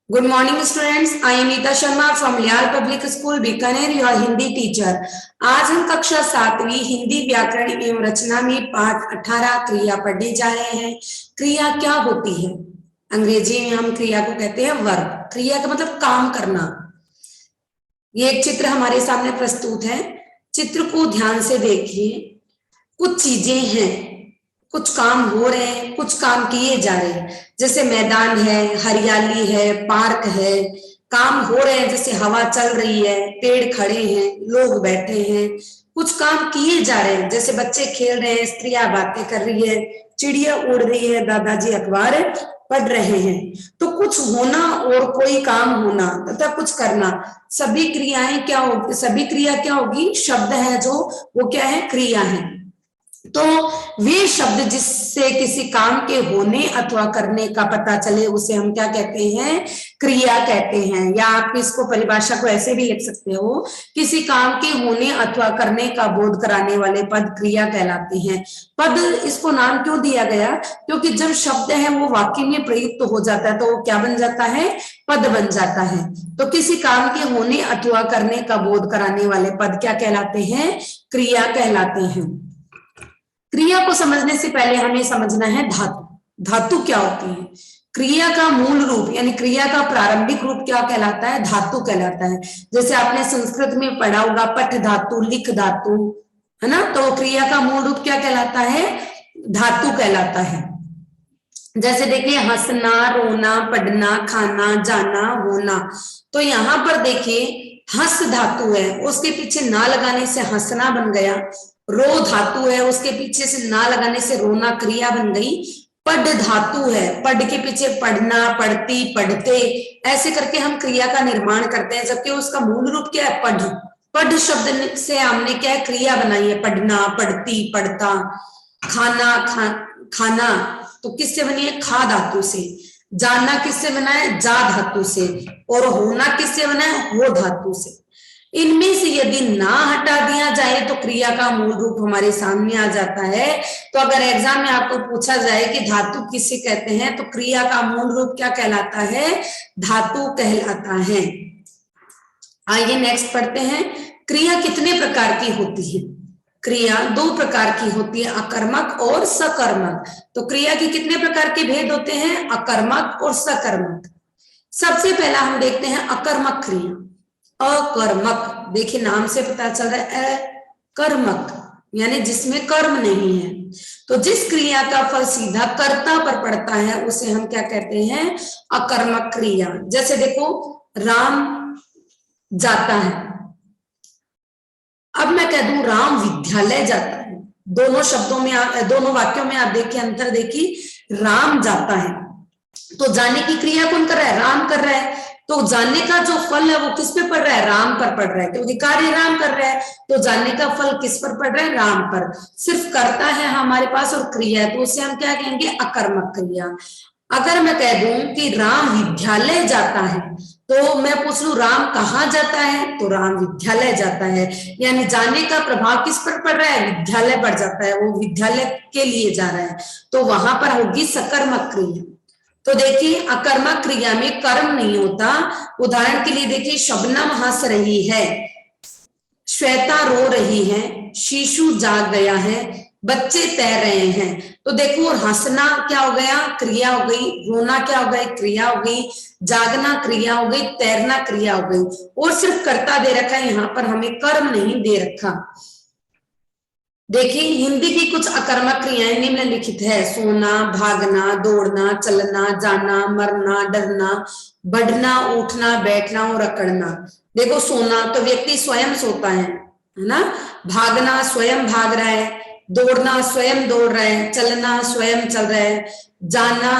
Good morning students, I am Ita Sharma from Lyall Public School, Bikaner, your Hindi teacher. आज हम कक्षा 7वीं हिंदी व्याकरण एवं रचना में पाठ 18 क्रिया पढ़ने जा रहे हैं। क्रिया क्या होती है? अंग्रेजी में हम क्रिया को कहते हैं वर्ब। क्रिया का मतलब काम करना। ये एक चित्र हमारे सामने प्रस्तुत है। चित्र को ध्यान से देखिए। कुछ चीजें हैं, कुछ काम हो रहे हैं, कुछ काम किए जा रहे हैं। जैसे मैदान है, हरियाली है, पार्क है, काम हो रहे हैं। जैसे हवा चल रही है, पेड़ खड़े हैं, लोग बैठे हैं, कुछ काम किए जा रहे हैं। जैसे बच्चे खेल रहे हैं, स्त्रियां बातें कर रही है, चिड़िया उड़ रही है, दादाजी अखबार पढ़ रहे हैं। तो कुछ होना और कोई काम होना तथा कुछ करना, सभी क्रियाएं क्या होगी? सभी क्रिया क्या होगी? शब्द है जो, वो क्या है? क्रिया है। तो वे शब्द जिससे किसी काम के होने अथवा करने का पता चले उसे हम क्या कहते हैं? क्रिया कहते हैं। या आप इसको परिभाषा को ऐसे भी लिख सकते हो, किसी काम के होने अथवा करने का बोध कराने वाले पद क्रिया कहलाते हैं। पद, इसको नाम क्यों दिया गया? क्योंकि जब शब्द है वो वाक्य में प्रयुक्त हो जाता है तो वो क्या बन जाता है? पद बन जाता है। तो किसी काम के होने अथवा करने का बोध कराने वाले पद क्या कहलाते हैं? क्रिया कहलाते हैं। क्रिया को समझने से पहले हमें समझना है धातु। धातु क्या होती है? क्रिया का मूल रूप यानी क्रिया का प्रारंभिक रूप क्या कहलाता है? धातु कहलाता है। जैसे आपने संस्कृत में पढ़ा होगा पठ धातु, लिख धातु, है ना? तो क्रिया का मूल रूप क्या कहलाता है? धातु कहलाता है। जैसे देखिए हंसना, रोना, पढ़ना, खाना, जाना, होना। तो यहाँ पर देखिए हंस धातु है, उसके पीछे ना लगाने से हंसना बन गया। रो धातु है, उसके पीछे से ना लगाने से रोना क्रिया बन गई। पढ़ धातु है, पढ़ के पीछे पढ़ना, पढ़ती, पढ़ते, ऐसे करके हम क्रिया का निर्माण करते हैं। जबकि उसका मूल रूप क्या है? पढ़। पढ़ शब्द से हमने क्या है? क्रिया बनाई है। पढ़ना, पढ़ती, पढ़ता। खाना, खाना तो किससे बनी है? खा धातु से। जानना किससे बना है? जा धातु से। और होना किससे बना है? हो धातु से। इनमें से यदि ना हटा दिया जाए तो क्रिया का मूल रूप हमारे सामने आ जाता है। तो अगर एग्जाम में आपको पूछा जाए कि धातु किसे कहते हैं, तो क्रिया का मूल रूप क्या कहलाता है? धातु कहलाता है। आइए नेक्स्ट पढ़ते हैं। क्रिया कितने प्रकार की होती है? क्रिया 2 प्रकार की होती है, अकर्मक और सकर्मक। तो क्रिया के कितने प्रकार के भेद होते हैं? अकर्मक और सकर्मक। सबसे पहला हम देखते हैं अकर्मक क्रिया। अकर्मक, देखिए नाम से पता चल रहा है अकर्मक यानी जिसमें कर्म नहीं है। तो जिस क्रिया का फल सीधा कर्ता पर पड़ता है उसे हम क्या कहते हैं? अकर्मक क्रिया। जैसे देखो राम जाता है, अब मैं कह दूं राम विद्यालय जाता है। दोनों शब्दों में, दोनों वाक्यों में आप देखिए अंतर देखिए। राम जाता है तो जाने की क्रिया कौन कर रहा है? राम कर रहा है। तो जानने का जो फल है वो किस पे पड़ रहा है? राम पर पड़ रहा है, क्योंकि कार्य राम कर रहा है। तो जानने का फल किस पर पड़ रहा है? राम पर। सिर्फ कर्ता है हमारे पास और क्रिया है, तो उसे हम क्या कहेंगे? अकर्मक क्रिया। अगर मैं कह दूं कि राम विद्यालय जाता है, तो मैं पूछ लू राम कहाँ जाता है? तो राम विद्यालय जाता है। यानी जाने का प्रभाव किस पर पड़ रहा है? विद्यालय पर जाता है, वो विद्यालय के लिए जा रहा है। तो वहां पर होगी सकर्मक क्रिया। तो देखिए अकर्मक क्रिया में कर्म नहीं होता। उदाहरण के लिए देखिए शबनम हंस रही है, श्वेता रो रही है, शिशु जाग गया है, बच्चे तैर रहे हैं। तो देखो हंसना क्या हो गया? क्रिया हो गई। रोना क्या हो गई? क्रिया हो गई। जागना क्रिया हो गई। तैरना क्रिया हो गई। और सिर्फ कर्ता दे रखा है, यहाँ पर हमें कर्म नहीं दे रखा। देखिए हिंदी की कुछ अकर्मक क्रियाएं निम्नलिखित है। सोना, भागना, दौड़ना, चलना, जाना, मरना, डरना, बढ़ना, उठना, बैठना और अकड़ना। देखो सोना तो व्यक्ति स्वयं सोता है ना? भागना स्वयं भाग रहा है, दौड़ना स्वयं दौड़ रहा है, चलना स्वयं चल रहा है, जाना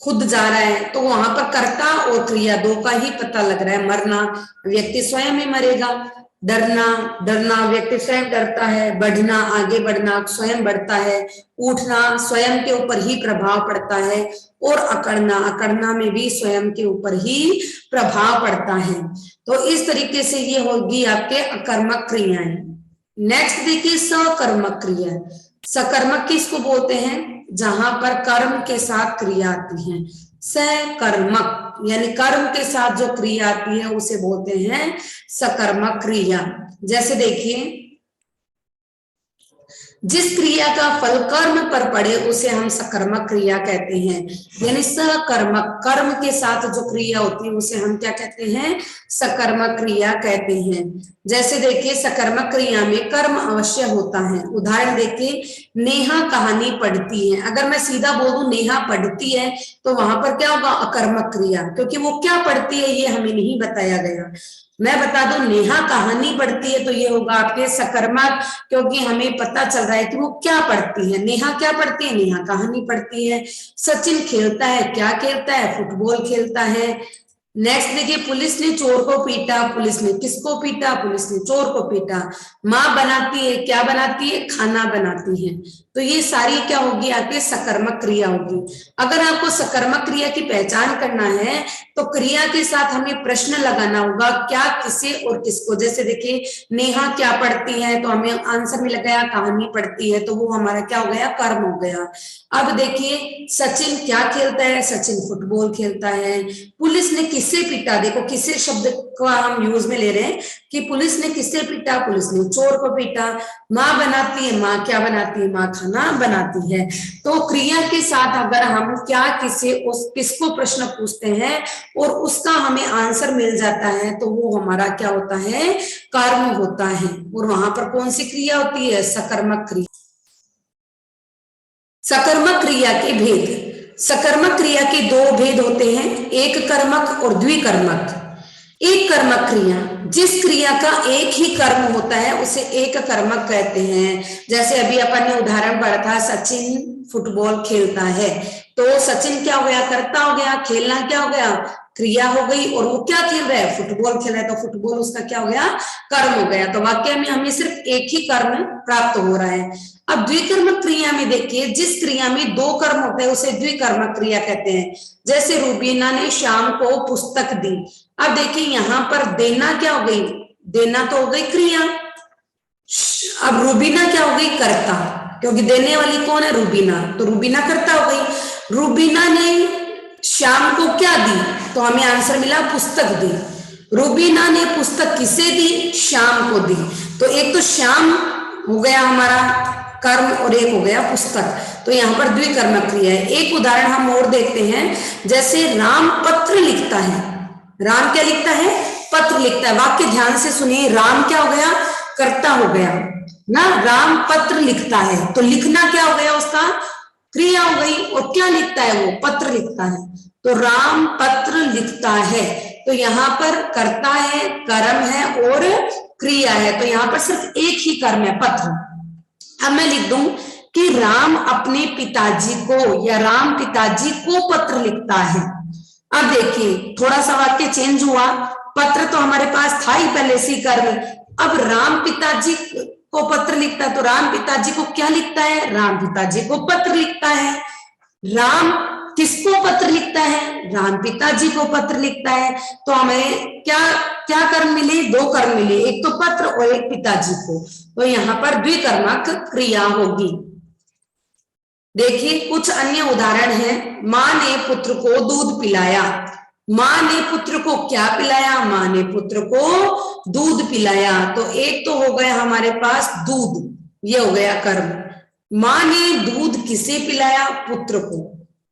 खुद जा रहा है। तो वहां पर कर्ता और क्रिया 2 का ही पता लग रहा है। मरना व्यक्ति स्वयं ही मरेगा। डरना, डरना व्यक्ति स्वयं डरता है। बढ़ना, आगे बढ़ना स्वयं बढ़ता है। उठना स्वयं के ऊपर ही प्रभाव पड़ता है। और अकड़ना, अकड़ना में भी स्वयं के ऊपर ही प्रभाव पड़ता है। तो इस तरीके से ये होगी आपके अकर्मक क्रियाएं। नेक्स्ट देखिए सकर्मक क्रिया। सकर्मक किसको बोलते हैं? जहां पर कर्म के साथ क्रिया आती है। सकर्मक, यानी कर्म के साथ जो क्रिया आती है उसे बोलते हैं सकर्मक क्रिया। जैसे देखिए, जिस क्रिया का फल कर्म पर पड़े उसे हम सकर्मक क्रिया कहते हैं। यानी सकर्मक, कर्म के साथ जो क्रिया होती है उसे हम क्या कहते हैं? सकर्मक क्रिया कहते हैं। जैसे देखिए, सकर्मक क्रिया में कर्म अवश्य होता है। उदाहरण देखिए, नेहा कहानी पढ़ती है। अगर मैं सीधा बोल दूं नेहा पढ़ती है तो वहां पर क्या होगा? अकर्मक क्रिया, क्योंकि वो क्या पढ़ती है ये हमें नहीं बताया गया। मैं बता दूं नेहा कहानी पढ़ती है तो ये होगा आपके सकर्मक, क्योंकि हमें पता चल रहा है कि वो क्या पढ़ती है। नेहा क्या पढ़ती है? नेहा कहानी पढ़ती है। सचिन खेलता है, क्या खेलता है? फुटबॉल खेलता है। नेक्स्ट देखिए, पुलिस ने चोर को पीटा। पुलिस ने किसको पीटा? पुलिस ने चोर को पीटा। माँ बनाती है, क्या बनाती है? खाना बनाती है। तो ये सारी क्या होगी? आपके सकर्मक क्रिया होगी। अगर आपको सकर्मक क्रिया की पहचान करना है तो क्रिया के साथ हमें प्रश्न लगाना होगा, क्या, किसे और किसको। जैसे देखिए, नेहा क्या पढ़ती है तो हमें आंसर में लगाया कहानी पढ़ती है, तो वो हमारा क्या हो गया? कर्म हो गया। अब देखिए, सचिन क्या खेलता है? सचिन फुटबॉल खेलता है। पुलिस ने किसे पीटा? देखो, किसे शब्द का हम यूज में ले रहे हैं कि पुलिस ने किसे पीटा? पुलिस ने चोर को पीटा। माँ बनाती है, माँ क्या बनाती है? माँ खाना बनाती है। तो क्रिया के साथ अगर हम क्या, किसे, उस किसको प्रश्न पूछते हैं और उसका हमें आंसर मिल जाता है तो वो हमारा क्या होता है? कर्म होता है। और वहां पर कौन सी क्रिया होती है? सकर्मक क्रिया। सकर्मक क्रिया के भेद। सकर्मक क्रिया के दो भेद होते हैं, एक कर्मक और द्विकर्मक। एक कर्मक क्रिया, जिस क्रिया का एक ही कर्म होता है उसे एक कर्मक कहते हैं। जैसे अभी अपन ने उदाहरण पढ़ा था, सचिन फुटबॉल खेलता है। तो सचिन क्या हो गया? कर्ता हो गया। खेलना क्या हो गया? क्रिया हो गई। और वो क्या खेल रहा है? फुटबॉल खेल रहा है, तो फुटबॉल उसका क्या हो गया? कर्म हो गया। तो वाक्य में हमें सिर्फ एक ही कर्म प्राप्त हो रहा है। अब द्विकर्मक क्रिया में देखिए, जिस क्रिया में दो कर्म होते हैं उसे द्विकर्मक क्रिया कहते हैं। जैसे रूबीना ने श्याम को पुस्तक दी। अब देखिए, यहां पर देना क्या हो गई? देना तो हो गई क्रिया। अब रूबीना क्या हो गई? कर्ता, क्योंकि देने वाली कौन है? रूबीना, तो रूबीना कर्ता हो गई। रूबीना ने श्याम को क्या दी? तो हमें आंसर मिला पुस्तक दी। रूबीना ने पुस्तक किसे दी? श्याम को दी। तो एक तो श्याम हो गया हमारा कर्म और एक हो गया पुस्तक। तो यहाँ पर द्विकर्मक क्रिया है। एक उदाहरण हम और देखते हैं, जैसे राम पत्र लिखता है। राम क्या लिखता है? पत्र लिखता है। वाक्य ध्यान से सुनिए, राम क्या हो गया? कर्ता हो गया ना। राम पत्र लिखता है तो लिखना क्या हो गया? उसका क्रिया हो गई। और क्या लिखता है? वो पत्र लिखता है। तो राम पत्र लिखता है, तो यहाँ पर कर्ता है, कर्म है और क्रिया है। तो यहाँ पर सिर्फ एक ही कर्म है, पत्र। अब मैं लिख दूं कि राम अपने पिताजी को, या राम पिताजी को पत्र लिखता है। अब देखिए, थोड़ा सा वाक्य चेंज हुआ। पत्र तो हमारे पास था ही पहले से कर्म। अब राम पिताजी को पत्र लिखता है तो राम पिताजी को क्या लिखता है? राम पिताजी को पत्र लिखता है। राम किसको पत्र लिखता है? राम पिताजी को पत्र लिखता है। तो हमें क्या क्या कर्म मिले? दो कर्म मिले, एक तो पत्र और एक पिताजी को। तो यहाँ पर द्विकर्मक क्रिया होगी। देखिए, कुछ अन्य उदाहरण हैं। माँ ने पुत्र को दूध पिलाया। माँ ने पुत्र को क्या पिलाया? माँ ने पुत्र को दूध पिलाया। तो एक तो हो गया हमारे पास दूध, ये हो गया कर्म। माँ ने दूध किसे पिलाया? पुत्र को।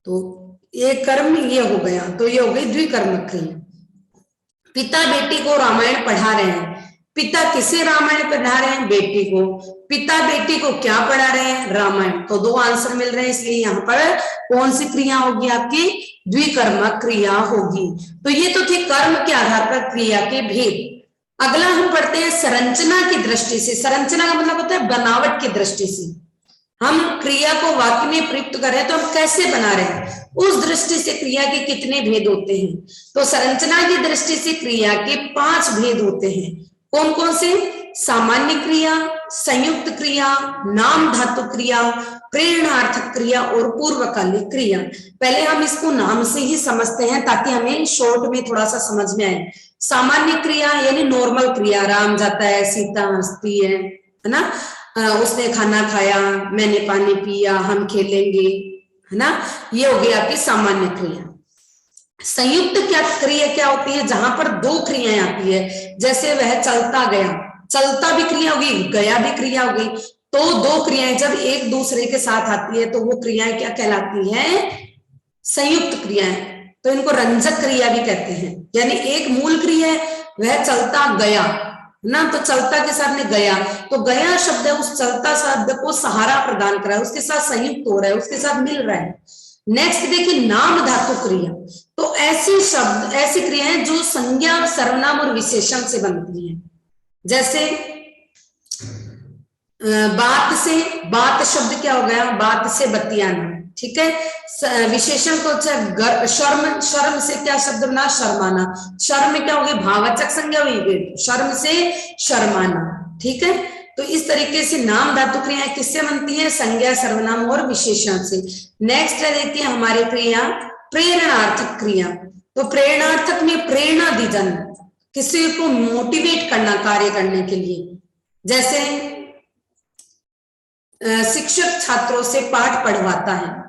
तो एक कर्म ये हो गया, तो ये हो गई द्विकर्मक क्रिया। पिता बेटी को रामायण पढ़ा रहे हैं। पिता किसे रामायण पढ़ा रहे हैं? बेटी को। पिता बेटी को क्या पढ़ा रहे हैं? रामायण। तो दो आंसर मिल रहे हैं, इसलिए यहाँ पर कौन सी क्रिया होगी? आपकी द्विकर्मक क्रिया होगी। तो ये तो थे कर्म के आधार पर क्रिया के भेद। अगला हम पढ़ते हैं संरचना की दृष्टि से। संरचना का मतलब होता है बनावट की दृष्टि से। हम क्रिया को वाक्य में प्रयुक्त कर रहे हैं तो हम कैसे बना रहे हैं, उस दृष्टि से क्रिया के कितने भेद होते हैं। तो संरचना की दृष्टि से क्रिया के 5 भेद होते हैं। कौन कौन से? सामान्य क्रिया, संयुक्त क्रिया, नाम धातु क्रिया, प्रेरणार्थक क्रिया और पूर्वकालिक क्रिया। पहले हम इसको नाम से ही समझते हैं ताकि हमें शॉर्ट में थोड़ा सा समझ में आए। सामान्य क्रिया यानी नॉर्मल क्रिया, राम जाता है, सीता हंसती है ना, उसने खाना खाया, मैंने पानी पिया, हम खेलेंगे, है ना, ये हो गई आपकी सामान्य क्रिया। संयुक्त क्या क्रिया क्या होती है, जहां पर दो क्रियाएं आती है, जैसे वह चलता गया, चलता भी क्रिया होगी, गया भी क्रिया होगी। तो दो क्रियाएं जब एक दूसरे के साथ आती है तो वो क्रियाएं क्या कहलाती हैं, संयुक्त क्रियाएं। तो इनको रंजक क्रिया भी कहते हैं। यानी एक मूल क्रिया है, वह चलता गया ना, तो चलता के साथ में गया, तो गया शब्द है उस चलता शब्द को सहारा प्रदान कर रहा है, उसके साथ संयुक्त हो रहा है, उसके साथ मिल रहा है। नेक्स्ट देखिए नाम धातु क्रिया। तो ऐसी शब्द ऐसी क्रियाएं जो संज्ञा सर्वनाम और विशेषण से बनती हैं। जैसे बात से, बात शब्द क्या हो गया, बात से बतियाना, ठीक है। विशेषण को शर्म, शर्म से क्या शब्द बना, शर्माना, शर्म में क्या हो गई, भाववाचक संज्ञा हुई, शर्म से शर्माना, ठीक है। तो इस तरीके से नाम धातु क्रियाएं किससे बनती है, संज्ञा सर्वनाम और विशेषण से। नेक्स्ट है देखिए हमारी क्रिया प्रेरणार्थक क्रिया। तो प्रेरणार्थक में प्रेरणा दी जाना, किसी को मोटिवेट करना कार्य करने के लिए। जैसे शिक्षक छात्रों से पाठ पढ़वाता है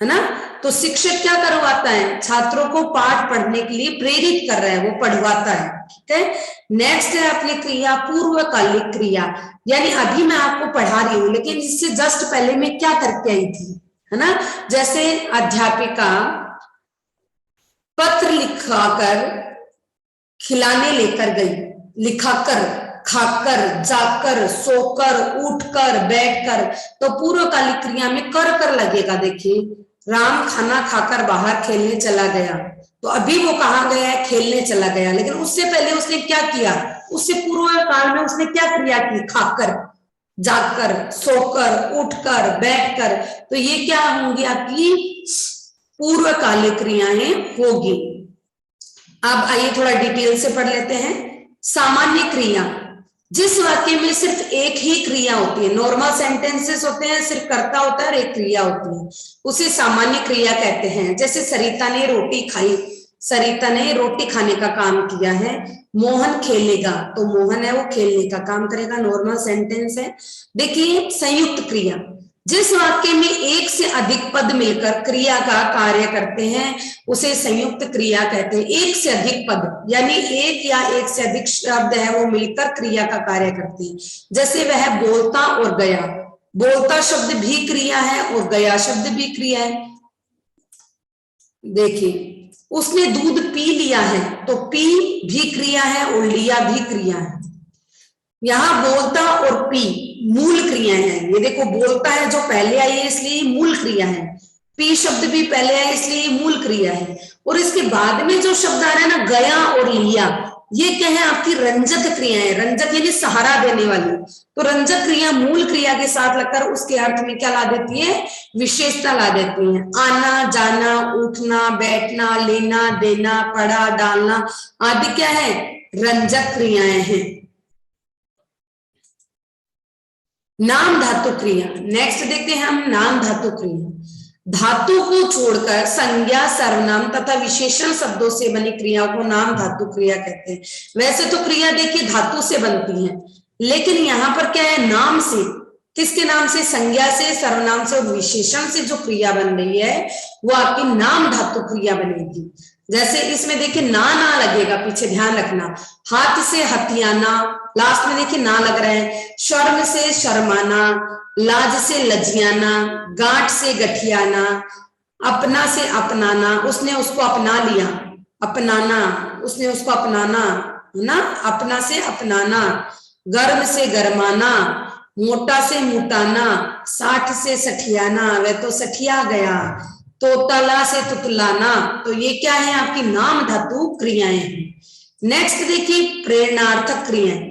ना, तो शिक्षक क्या करवाता है, छात्रों को पाठ पढ़ने के लिए प्रेरित कर रहा है, वो पढ़वाता है, ठीक है। नेक्स्ट है अपनी क्रिया पूर्वकालिक क्रिया, यानी अभी मैं आपको पढ़ा रही हूं लेकिन इससे जस्ट पहले मैं क्या करके आई थी, है ना। जैसे अध्यापिका पत्र लिखाकर खिलाने लेकर गई, लिखाकर, खाकर, जाकर, सोकर, उठकर, बैठकर, तो पूर्वकालिक क्रिया में कर कर लगेगा। देखिए राम खाना खाकर बाहर खेलने चला गया, तो अभी वो कहाँ गया है, खेलने चला गया, लेकिन उससे पहले उसने क्या किया, उससे पूर्व काल में उसने क्या क्रिया की, खाकर, जाकर, सोकर, उठकर, बैठकर, तो ये क्या होंगी आपकी पूर्वकालिक क्रियाएं होगी। अब आइए थोड़ा डिटेल से पढ़ लेते हैं। सामान्य क्रिया, जिस वाक्य में सिर्फ एक ही क्रिया होती है, नॉर्मल सेंटेंसेस होते हैं सिर्फ कर्ता होता है और एक क्रिया होती है, उसे सामान्य क्रिया कहते हैं। जैसे सरिता ने रोटी खाई, सरिता ने रोटी खाने का काम किया है। मोहन खेलेगा, तो मोहन है वो खेलने का काम करेगा, नॉर्मल सेंटेंस है। देखिए संयुक्त क्रिया, जिस वाक्य में एक से अधिक पद मिलकर क्रिया का कार्य करते हैं उसे संयुक्त क्रिया कहते हैं। एक से अधिक पद यानी एक या एक से अधिक शब्द है वो मिलकर क्रिया का कार्य करते हैं। जैसे वह बोलता और गया, बोलता शब्द भी क्रिया है और गया शब्द भी क्रिया है। देखिए उसने दूध पी लिया है, तो पी भी क्रिया है और लिया भी क्रिया है। यहाँ बोलता और पी मूल क्रियाएं हैं। ये देखो बोलता है जो पहले आई है इसलिए मूल क्रिया है, पी शब्द भी पहले है इसलिए मूल क्रिया है, और इसके बाद में जो शब्द आ रहा है ना गया और लिया, ये क्या है आपकी रंजक क्रियाएं। रंजक यानी सहारा देने वाली, तो रंजक क्रिया मूल क्रिया के साथ लगकर उसके अर्थ में क्या ला देती है, विशेषता ला देती है। आना, जाना, उठना, बैठना, लेना, देना, पढ़ा, डालना आदि क्या है, रंजक क्रियाएं हैं। नाम धातु क्रिया, नेक्स्ट देखते हैं हम नाम धातु क्रिया। धातु को छोड़कर संज्ञा सर्वनाम तथा विशेषण शब्दों से बनी क्रिया को नाम धातु क्रिया कहते हैं। वैसे तो क्रिया देखिए धातु से बनती है, लेकिन यहाँ पर क्या है, नाम से, किसके नाम से, संज्ञा से, सर्वनाम से और विशेषण से जो क्रिया बन रही है वो आपकी नाम धातु क्रिया बनेगी। जैसे इसमें देखिए ना ना लगेगा, पीछे ध्यान रखना, हाथ से हथियाना, लास्ट में देखिए ना लग रहा है, शर्म से शर्माना, लाज से लजियाना, गांठ से गठियाना, अपना से अपनाना, उसने उसको अपना लिया, अपनाना, उसने उसको अपनाना, है ना, अपना से अपनाना, गर्म से गरमाना, मोटा से मुटाना, साठ से सठियाना, वह तो सठिया गया, तोतला से तुतलाना। तो ये क्या है आपकी नाम धातु क्रियाएं हैं। नेक्स्ट देखिए प्रेरणार्थक क्रियाएं।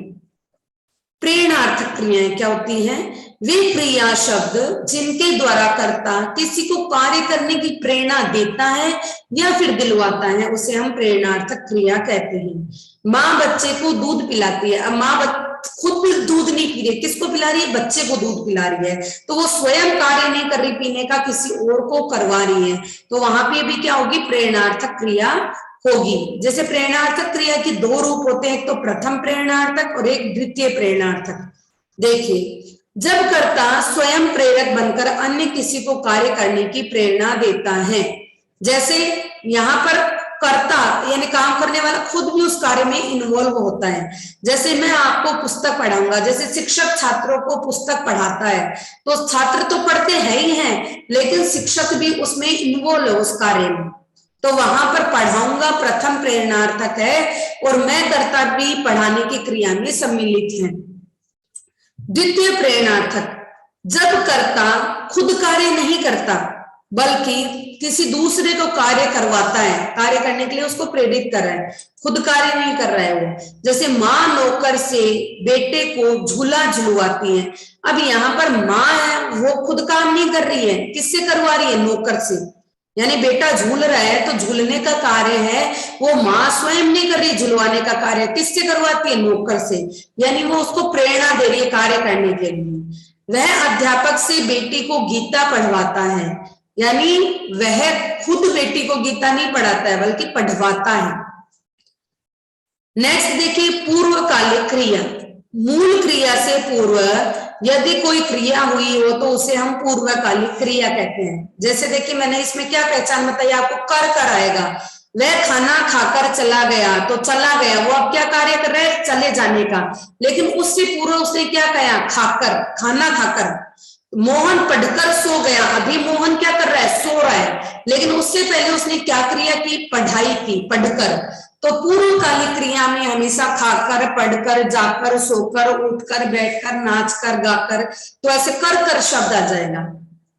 प्रेरणार्थक क्रियाएं क्या होती हैं, वे क्रिया शब्द जिनके द्वारा कर्ता किसी को कार्य करने की प्रेरणा देता है या फिर दिलवाता है उसे हम प्रेरणार्थक क्रिया कहते हैं। माँ बच्चे को दूध पिलाती है, अब माँ खुद भी दूध नहीं पी रही, किसको पिला रही है, बच्चे को दूध पिला रही है, तो वो स्वयं कार्य नहीं कर रही पीने का, किसी और को करवा रही है, तो वहां पे भी क्या होगी, प्रेरणार्थक क्रिया होगी। जैसे प्रेरणार्थक क्रिया के दो रूप होते हैं, एक तो प्रथम प्रेरणार्थक और एक द्वितीय प्रेरणार्थक। देखिए जब कर्ता स्वयं प्रेरक बनकर अन्य किसी को कार्य करने की प्रेरणा देता है, जैसे यहाँ पर कर्ता यानी काम करने वाला खुद भी उस कार्य में इन्वॉल्व होता है। जैसे मैं आपको पुस्तक पढ़ाऊंगा, जैसे शिक्षक छात्रों को पुस्तक पढ़ाता है, तो छात्र तो पढ़ते हैं ही हैं, लेकिन शिक्षक भी उसमें इन्वॉल्व है उस कार्य में। तो वहां पर पढ़ाऊंगा प्रथम प्रेरणार्थक है और मैं कर्ता भी पढ़ाने की क्रिया में सम्मिलित है। द्वितीय प्रेरणार्थक, जब कर्ता खुद कार्य नहीं करता बल्कि किसी दूसरे को कार्य करवाता है, कार्य करने के लिए उसको प्रेरित कर रहा है, खुद कार्य नहीं कर रहा है वो। जैसे माँ नौकर से बेटे को झूला झुलवाती है। अब यहाँ पर माँ है, वो खुद काम नहीं कर रही है, किससे करवा रही है? नौकर से। यानी बेटा झूल रहा है तो झूलने का कार्य है वो माँ स्वयं नहीं कर रही, झुलवाने का कार्य किससे करवाती है? नौकर से। यानी वो उसको प्रेरणा दे रही है कार्य करने के लिए। वह अध्यापक से बेटी को गीता पढ़वाता है, यानी वह खुद बेटी को गीता नहीं पढ़ाता है बल्कि पढ़वाता है। नेक्स्ट देखिए, पूर्वकालिक क्रिया। मूल क्रिया से पूर्व यदि कोई क्रिया हुई हो तो उसे हम पूर्वकालिक क्रिया कहते हैं। जैसे देखिए मैंने इसमें क्या पहचान बताई आपको, कर आएगा। वह खाना खाकर चला गया, तो चला गया वो अब क्या कार्य कर रहा है? चले जाने का। लेकिन उससे पूर्व उसने क्या कहा? खाकर, खाना खाकर। मोहन पढ़कर सो गया, अभी मोहन क्या कर रहा है? सो रहा है। लेकिन उससे पहले उसने क्या क्रिया की? पढ़ाई की, पढ़कर। तो पूर्वकालिक क्रिया में हमेशा खाकर, पढ़कर, जाकर, सोकर, उठकर, बैठकर, नाचकर, गाकर, तो ऐसे कर शब्द आ जाएगा।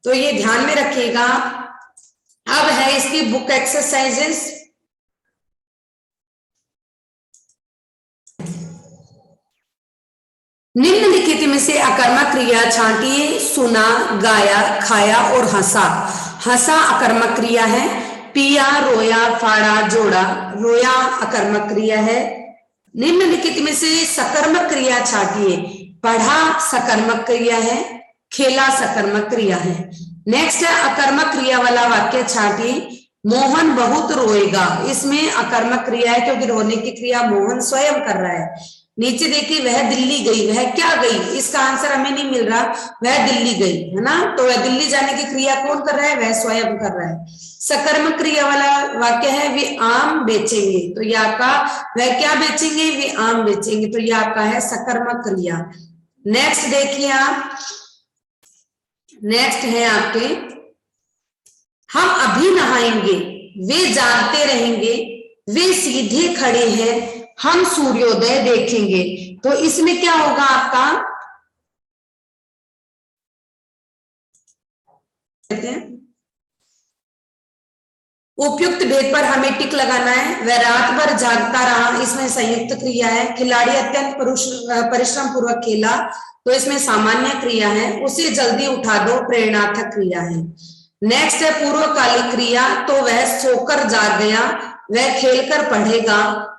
तो ये ध्यान में रखिएगा। अब है इसकी बुक एक्सरसाइजेस। निम्नलिखित में से अकर्मक क्रिया छांटिए। सुना, गाया, खाया और हंसा। हंसा अकर्मक क्रिया है। पिया, रोया, फाड़ा, जोड़ा। रोया अकर्मक क्रिया है। निम्नलिखित में से सकर्मक क्रिया छांटिए। पढ़ा सकर्मक क्रिया है। खेला सकर्मक क्रिया है। नेक्स्ट है अकर्मक क्रिया वाला वाक्य छांटिए। मोहन बहुत रोएगा। इसमें अकर्मक क्रिया है क्योंकि रोने की क्रिया मोहन स्वयं कर रहा है। नीचे देखिए, वह दिल्ली गई। वह क्या गई? इसका आंसर हमें नहीं मिल रहा। वह दिल्ली गई है ना, तो वह दिल्ली जाने की क्रिया कौन कर रहा है? वह स्वयं कर रहा है। सकर्मक क्रिया वाला वाक्य है वे आम बेचेंगे, तो यह आपका वह क्या बेचेंगे? वे आम बेचेंगे, तो यह आपका है सकर्मक क्रिया। नेक्स्ट देखिए आप, नेक्स्ट है आपके हम अभी नहाएंगे, वे जागते रहेंगे, वे सीधे खड़े हैं, हम सूर्योदय देखेंगे। तो इसमें क्या होगा आपका? उपयुक्त भेद पर हमें टिक लगाना है। वह रात भर जागता रहा, इसमें संयुक्त क्रिया है। खिलाड़ी अत्यंत परिश्रम पूर्वक खेला, तो इसमें सामान्य क्रिया है। उसे जल्दी उठा दो प्रेरणार्थक क्रिया है। नेक्स्ट है पूर्वकालिक क्रिया। तो वह सोकर जाग गया, वह खेलकर पढ़ेगा,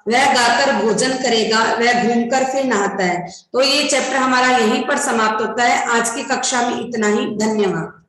वह गाकर भोजन करेगा, वह घूमकर फिर नहाता है। तो ये चैप्टर हमारा यहीं पर समाप्त होता है। आज की कक्षा में इतना ही। धन्यवाद।